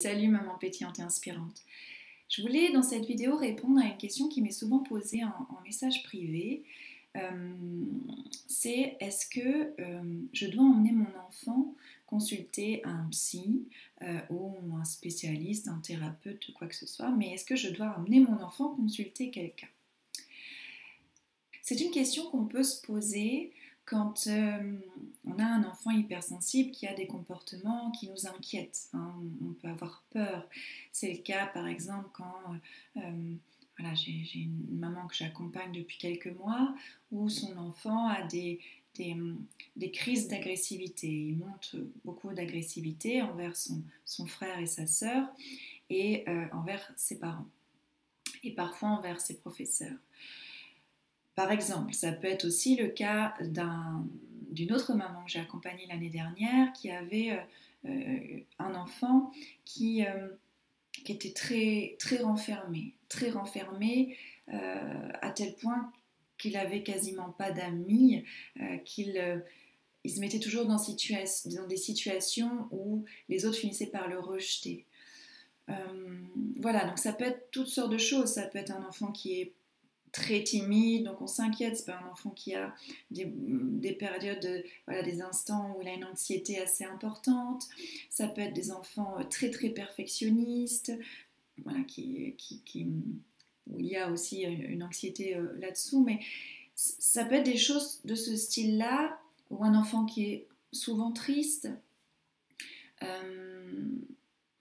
Salut maman pétillante et inspirante. Je voulais dans cette vidéo répondre à une question qui m'est souvent posée en message privé. C'est est-ce que je dois emmener mon enfant consulter un psy ou un spécialiste, un thérapeute, quoi que ce soit, mais est-ce que je dois emmener mon enfant consulter quelqu'un? C'est une question qu'on peut se poser quand on a un enfant hypersensible qui a des comportements qui nous inquiètent, hein. On peut avoir peur. C'est le cas par exemple quand voilà, j'ai une maman que j'accompagne depuis quelques mois où son enfant a des crises d'agressivité. Il montre beaucoup d'agressivité envers son frère et sa sœur et envers ses parents et parfois envers ses professeurs. Par exemple, ça peut être aussi le cas d'une autre maman que j'ai accompagnée l'année dernière qui avait un enfant qui était très renfermé à tel point qu'il avait quasiment pas d'amis, il se mettait toujours dans des situations où les autres finissaient par le rejeter. Voilà, donc ça peut être toutes sortes de choses. Ça peut être un enfant qui est très timide, donc on s'inquiète. C'est pas un enfant qui a des périodes, voilà, des instants où il a une anxiété assez importante. Ça peut être des enfants très perfectionnistes, voilà, où il y a aussi une anxiété là-dessous, mais ça peut être des choses de ce style-là, ou un enfant qui est souvent triste.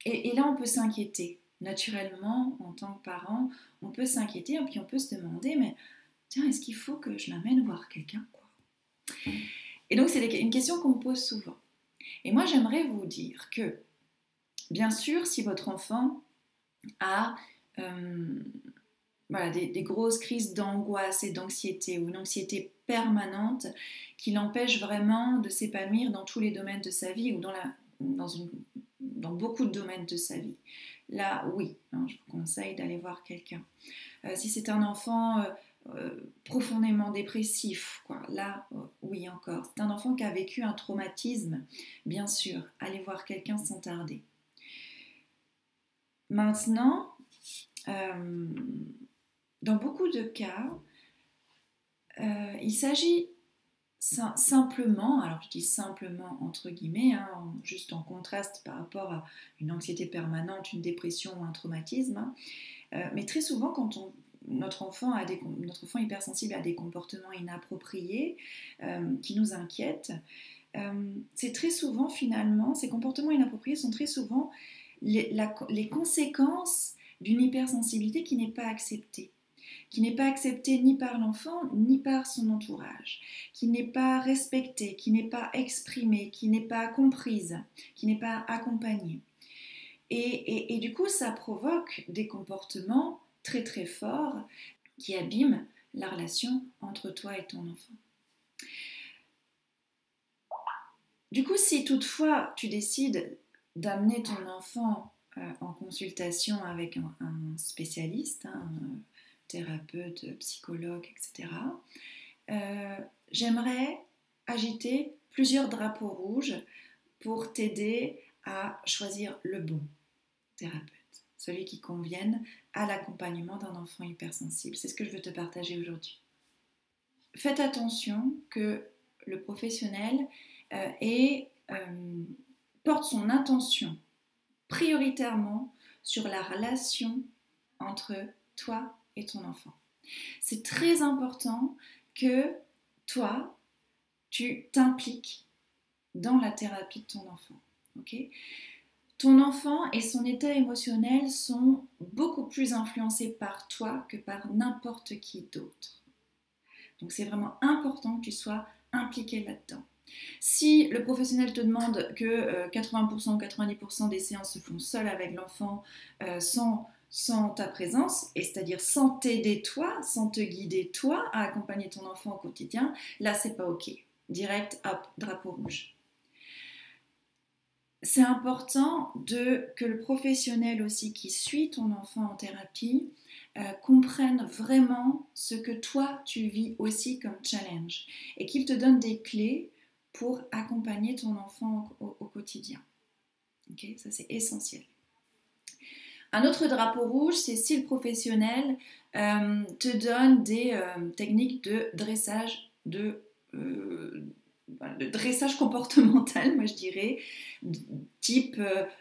Et là, on peut s'inquiéter. Naturellement, en tant que parent, on peut s'inquiéter et puis on peut se demander, mais tiens, est-ce qu'il faut que je l'amène voir quelqu'un, quoi? Et donc, c'est une question qu'on me pose souvent. Et moi, j'aimerais vous dire que, bien sûr, si votre enfant a voilà, des grosses crises d'angoisse et d'anxiété ou une anxiété permanente qui l'empêche vraiment de s'épanouir dans tous les domaines de sa vie ou dans beaucoup de domaines de sa vie. Là, oui, hein, je vous conseille d'aller voir quelqu'un. Si c'est un enfant profondément dépressif, quoi, là, oui encore. C'est un enfant qui a vécu un traumatisme, bien sûr, allez voir quelqu'un sans tarder. Maintenant, dans beaucoup de cas, il s'agit simplement, alors je dis simplement entre guillemets, hein, juste en contraste par rapport à une anxiété permanente, une dépression ou un traumatisme, hein, mais très souvent quand notre enfant hypersensible a des comportements inappropriés qui nous inquiètent, c'est très souvent finalement, ces comportements inappropriés sont très souvent les conséquences d'une hypersensibilité qui n'est pas acceptée. Qui n'est pas acceptée ni par l'enfant ni par son entourage, qui n'est pas respectée, qui n'est pas exprimée, qui n'est pas comprise, qui n'est pas accompagnée. Et du coup, ça provoque des comportements très forts qui abîment la relation entre toi et ton enfant. Du coup, si toutefois tu décides d'amener ton enfant en consultation avec un spécialiste, un thérapeute, psychologue, etc., j'aimerais agiter plusieurs drapeaux rouges pour t'aider à choisir le bon thérapeute, celui qui convienne à l'accompagnement d'un enfant hypersensible. C'est ce que je veux te partager aujourd'hui. Faites attention que le professionnel porte son attention prioritairement sur la relation entre toi et ton enfant. C'est très important que toi, tu t'impliques dans la thérapie de ton enfant. Okay ? Ton enfant et son état émotionnel sont beaucoup plus influencés par toi que par n'importe qui d'autre. Donc c'est vraiment important que tu sois impliqué là-dedans. Si le professionnel te demande que 80% ou 90% des séances se font seules avec l'enfant sans ta présence, et c'est-à-dire sans t'aider toi, sans te guider toi à accompagner ton enfant au quotidien, là c'est pas ok. Direct, hop, drapeau rouge. C'est important que le professionnel aussi qui suit ton enfant en thérapie comprenne vraiment ce que toi tu vis aussi comme challenge et qu'il te donne des clés pour accompagner ton enfant au quotidien. Okay, ça c'est essentiel. Un autre drapeau rouge, c'est si le professionnel te donne des techniques de dressage, de dressage comportemental, moi je dirais, type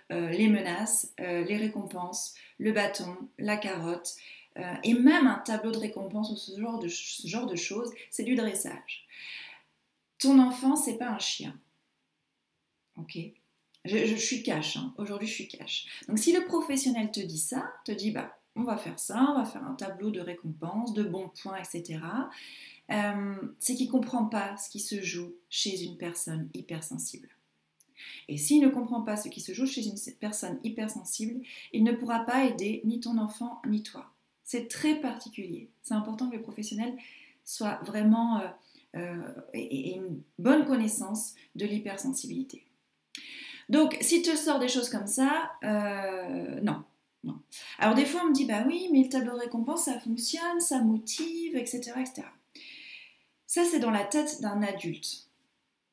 les menaces, les récompenses, le bâton, la carotte, et même un tableau de récompense ou ce genre de choses, c'est du dressage. Ton enfant, c'est pas un chien, ok? Je suis cash, hein. Aujourd'hui je suis cash. Donc si le professionnel te dit ça, te dit bah on va faire ça, on va faire un tableau de récompenses, de bons points, etc. C'est qu'il ne comprend pas ce qui se joue chez une personne hypersensible. Et s'il ne comprend pas ce qui se joue chez une personne hypersensible, il ne pourra pas aider ni ton enfant ni toi. C'est très particulier. C'est important que le professionnel soit vraiment ait une bonne connaissance de l'hypersensibilité. Donc, si tu sors des choses comme ça, non. Non. Alors des fois on me dit bah oui mais le tableau de récompense ça fonctionne, ça motive, etc. etc. Ça c'est dans la tête d'un adulte.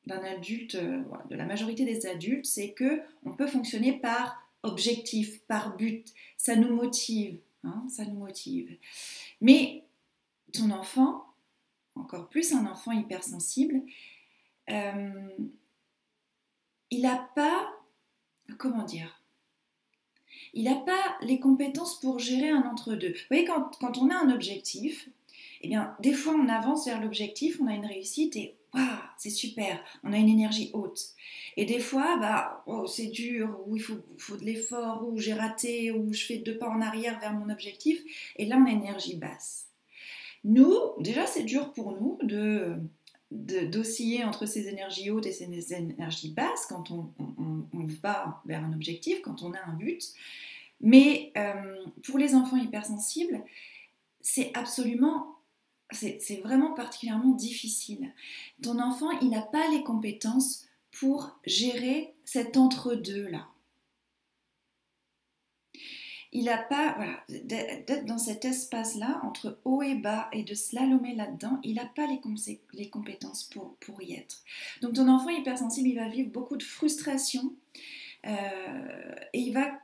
Voilà, de la majorité des adultes, c'est que on peut fonctionner par objectif, par but. Ça nous motive, hein, ça nous motive. Mais ton enfant, encore plus un enfant hypersensible, il n'a pas, comment dire, il n'a pas les compétences pour gérer un entre-deux. Vous voyez, quand on a un objectif, eh bien, des fois on avance vers l'objectif, on a une réussite et waouh, c'est super, on a une énergie haute. Et des fois, bah, oh, c'est dur, ou il faut de l'effort, ou j'ai raté, ou je fais 2 pas en arrière vers mon objectif, et là on a une énergie basse. Nous, déjà c'est dur pour nous d'osciller entre ces énergies hautes et ces énergies basses quand on va vers un objectif, quand on a un but. Mais pour les enfants hypersensibles, c'est vraiment particulièrement difficile. Ton enfant, il n'a pas les compétences pour gérer cet entre-deux-là. Il n'a pas, voilà, d'être dans cet espace-là, entre haut et bas, et de slalomer là-dedans, il n'a pas les compétences pour y être. Donc ton enfant hypersensible, il va vivre beaucoup de frustration, et il va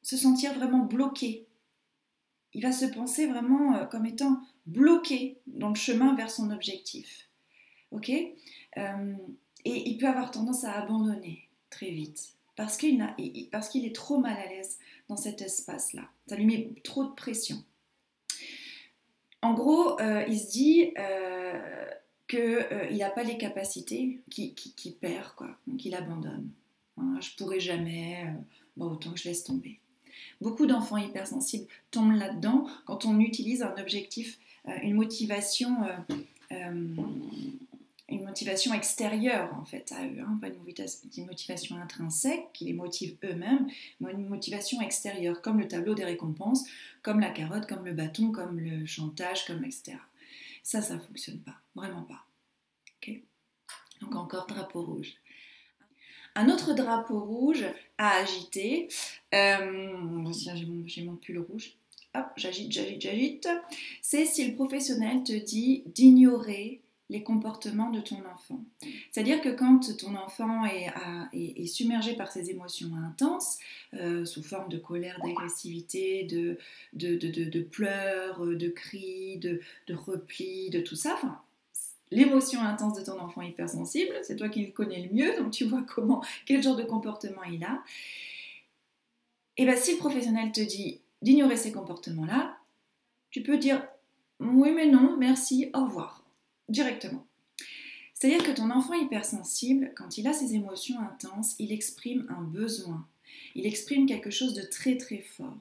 se sentir vraiment bloqué. Il va se penser vraiment comme étant bloqué dans le chemin vers son objectif. Ok ? Et il peut avoir tendance à abandonner très vite parce qu'il est trop mal à l'aise dans cet espace-là. Ça lui met trop de pression. En gros, il se dit qu'il n'a pas les capacités, qu'il perd, quoi. Donc il abandonne. Hein, je ne pourrai jamais, bon, autant que je laisse tomber. Beaucoup d'enfants hypersensibles tombent là-dedans quand on utilise un objectif, une motivation extérieure en fait à eux, hein, pas une motivation intrinsèque qui les motive eux-mêmes, mais une motivation extérieure, comme le tableau des récompenses, comme la carotte, comme le bâton, comme le chantage, comme etc. Ça ne fonctionne pas, vraiment pas. Okay ? Donc encore drapeau rouge. Un autre drapeau rouge à agiter, j'ai mon pull rouge, hop, j'agite, c'est si le professionnel te dit d'ignorer les comportements de ton enfant. C'est-à-dire que quand ton enfant est submergé par ses émotions intenses, sous forme de colère, d'agressivité, de pleurs, de cris, de replis, de tout ça, enfin, l'émotion intense de ton enfant hypersensible, c'est toi qui le connais le mieux, donc tu vois quel genre de comportement il a. Et bien si le professionnel te dit d'ignorer ces comportements-là, tu peux dire oui mais non, merci, au revoir, directement. C'est-à-dire que ton enfant hypersensible, quand il a ces émotions intenses, il exprime un besoin, il exprime quelque chose de très très fort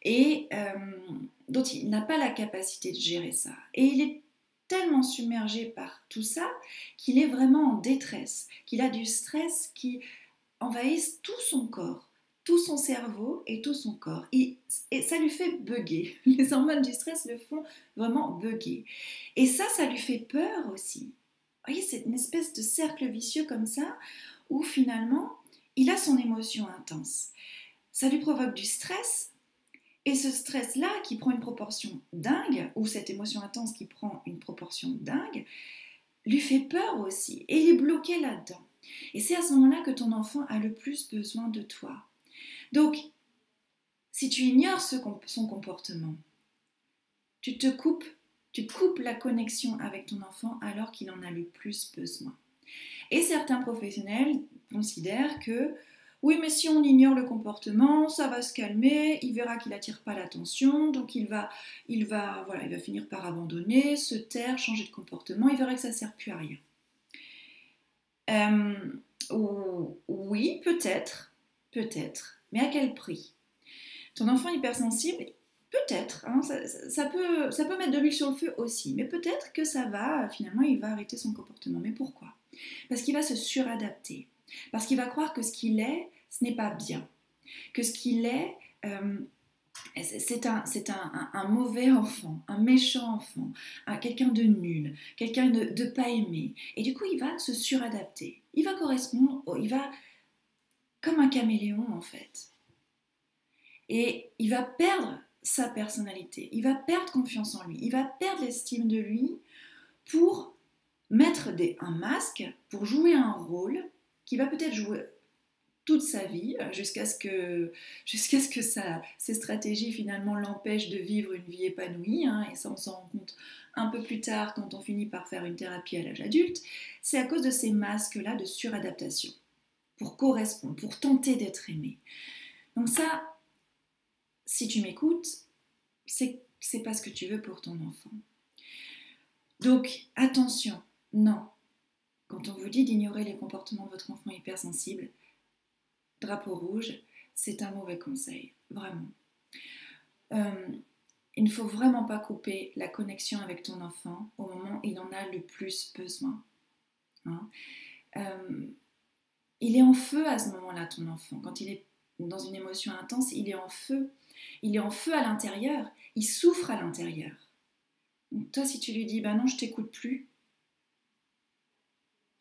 et dont il n'a pas la capacité de gérer ça. Et il est tellement submergé par tout ça qu'il est vraiment en détresse, qu'il a du stress qui envahisse tout son corps, tout son cerveau et tout son corps. Et ça lui fait bugger. Les hormones du stress le font vraiment bugger. Et ça lui fait peur aussi. Vous voyez, c'est une espèce de cercle vicieux comme ça, où finalement, il a son émotion intense. Ça lui provoque du stress. Et ce stress-là qui prend une proportion dingue, ou cette émotion intense qui prend une proportion dingue, lui fait peur aussi. Et il est bloqué là-dedans. Et c'est à ce moment-là que ton enfant a le plus besoin de toi. Donc, Si tu ignores son comportement, tu coupes la connexion avec ton enfant alors qu'il en a le plus besoin. Et certains professionnels considèrent que oui, mais si on ignore le comportement, ça va se calmer, il verra qu'il n'attire pas l'attention, donc il va finir par abandonner, se taire, changer de comportement, il verra que ça ne sert plus à rien. Oui, peut-être, mais à quel prix? Ton enfant hypersensible, peut-être, hein, ça peut mettre de l'huile sur le feu aussi, mais peut-être que finalement, il va arrêter son comportement. Mais pourquoi? Parce qu'il va se suradapter, parce qu'il va croire que ce qu'il est, ce n'est pas bien, que ce qu'il est, c'est un mauvais enfant, un méchant enfant, quelqu'un de nul, quelqu'un de pas aimé. Et du coup, il va se suradapter. Il va correspondre, il va comme un caméléon en fait. Et il va perdre sa personnalité, il va perdre confiance en lui, il va perdre l'estime de lui pour mettre un masque, pour jouer un rôle qui va peut-être jouer toute sa vie, jusqu'à ce que ces stratégies finalement l'empêchent de vivre une vie épanouie, hein, et ça on s'en rend compte un peu plus tard quand on finit par faire une thérapie à l'âge adulte. C'est à cause de ces masques-là de suradaptation, pour correspondre, pour tenter d'être aimé. Donc ça, si tu m'écoutes, c'est pas ce que tu veux pour ton enfant. Donc attention, non. Quand on vous dit d'ignorer les comportements de votre enfant hypersensible, drapeau rouge, c'est un mauvais conseil, vraiment. Il ne faut vraiment pas couper la connexion avec ton enfant au moment où il en a le plus besoin. Hein. Il est en feu à ce moment-là, ton enfant. Quand il est dans une émotion intense, il est en feu. Il est en feu à l'intérieur. Il souffre à l'intérieur. Donc toi, si tu lui dis, non, je t'écoute plus,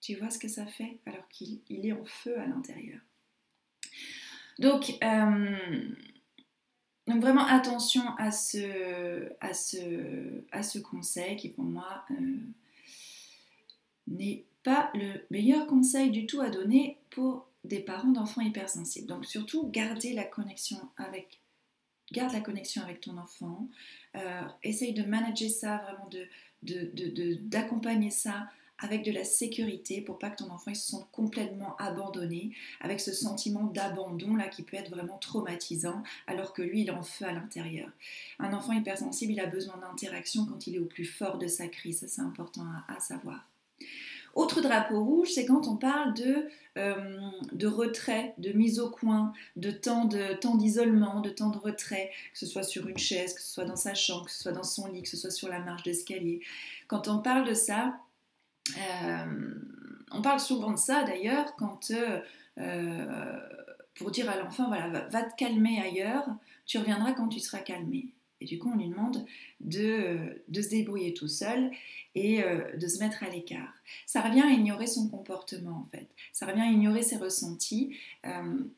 tu vois ce que ça fait alors qu'il est en feu à l'intérieur. Donc vraiment attention à ce conseil qui pour moi n'est pas le meilleur conseil du tout à donner pour des parents d'enfants hypersensibles. Donc surtout garde la connexion avec ton enfant, essaye de manager ça, vraiment d'accompagner ça avec de la sécurité pour pas que ton enfant il se sente complètement abandonné, avec ce sentiment d'abandon là qui peut être vraiment traumatisant alors que lui il est en feu à l'intérieur. Un enfant hypersensible il a besoin d'interaction quand il est au plus fort de sa crise, ça c'est important à savoir. Autre drapeau rouge, c'est quand on parle de retrait, de mise au coin, de temps d'isolement, de temps de retrait, que ce soit sur une chaise, que ce soit dans sa chambre, que ce soit dans son lit, que ce soit sur la marche d'escalier. Quand on parle de ça, on parle souvent de ça d'ailleurs quand pour dire à l'enfant voilà, va te calmer ailleurs, tu reviendras quand tu seras calmé. Et du coup on lui demande de se débrouiller tout seul et de se mettre à l'écart. Ça revient à ignorer son comportement en fait, ça revient à ignorer ses ressentis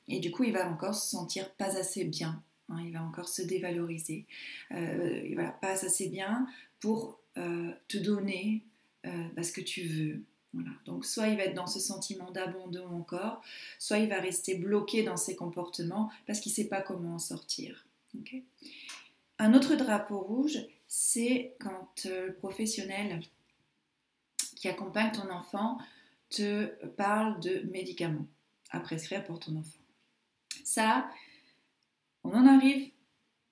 et du coup il va encore se sentir pas assez bien, hein, il va encore se dévaloriser, voilà, pas assez bien pour te donner ce que tu veux. Voilà. Donc soit il va être dans ce sentiment d'abandon encore, soit il va rester bloqué dans ses comportements parce qu'il ne sait pas comment en sortir. Okay. Un autre drapeau rouge, c'est quand le professionnel qui accompagne ton enfant te parle de médicaments à prescrire pour ton enfant. Ça, on en arrive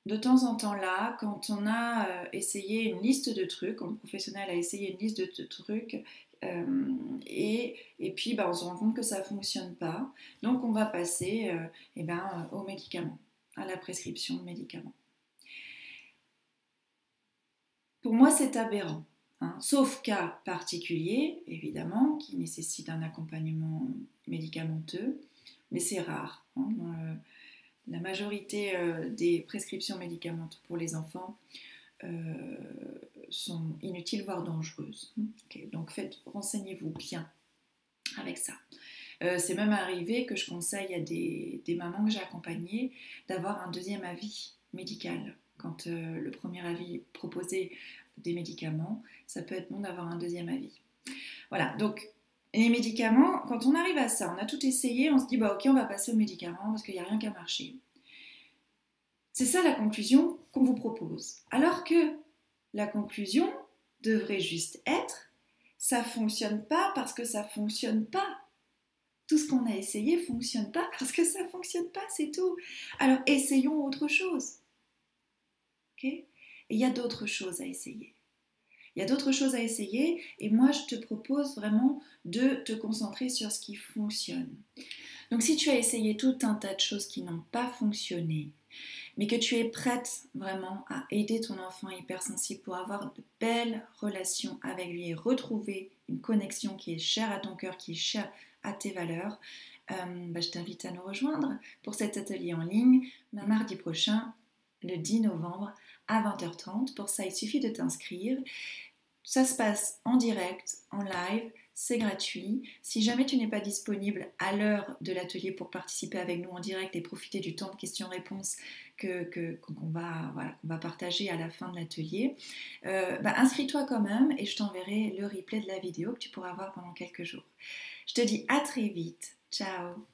de temps en temps là, quand on a essayé une liste de trucs, quand le professionnel a essayé une liste de trucs, et puis on se rend compte que ça ne fonctionne pas, donc on va passer aux médicaments, à la prescription de médicaments. Pour moi c'est aberrant, hein, sauf cas particulier évidemment qui nécessite un accompagnement médicamenteux, mais c'est rare. Hein, la majorité des prescriptions médicamenteuses pour les enfants sont inutiles, voire dangereuses. Okay, donc renseignez-vous bien avec ça. C'est même arrivé que je conseille à des mamans que j'ai accompagnées d'avoir un deuxième avis médical. Quand le premier avis proposait des médicaments, ça peut être bon d'avoir un deuxième avis. Voilà, donc les médicaments, quand on arrive à ça, on a tout essayé, on se dit ok, on va passer aux médicaments parce qu'il n'y a rien qu'à marcher. C'est ça la conclusion qu'on vous propose. Alors que la conclusion devrait juste être, ça ne fonctionne pas parce que ça ne fonctionne pas. Tout ce qu'on a essayé ne fonctionne pas parce que ça ne fonctionne pas, c'est tout. Alors essayons autre chose. Okay? Et il y a d'autres choses à essayer. Il y a d'autres choses à essayer et moi je te propose vraiment de te concentrer sur ce qui fonctionne. Donc si tu as essayé tout un tas de choses qui n'ont pas fonctionné, mais que tu es prête vraiment à aider ton enfant hypersensible pour avoir de belles relations avec lui et retrouver une connexion qui est chère à ton cœur, qui est chère à tes valeurs, je t'invite à nous rejoindre pour cet atelier en ligne mardi prochain, le 10 novembre à 20h30. Pour ça, il suffit de t'inscrire. Ça se passe en direct, en live, c'est gratuit. Si jamais tu n'es pas disponible à l'heure de l'atelier pour participer avec nous en direct et profiter du temps de questions-réponses qu'on va partager à la fin de l'atelier, inscris-toi quand même et je t'enverrai le replay de la vidéo que tu pourras voir pendant quelques jours. Je te dis à très vite. Ciao!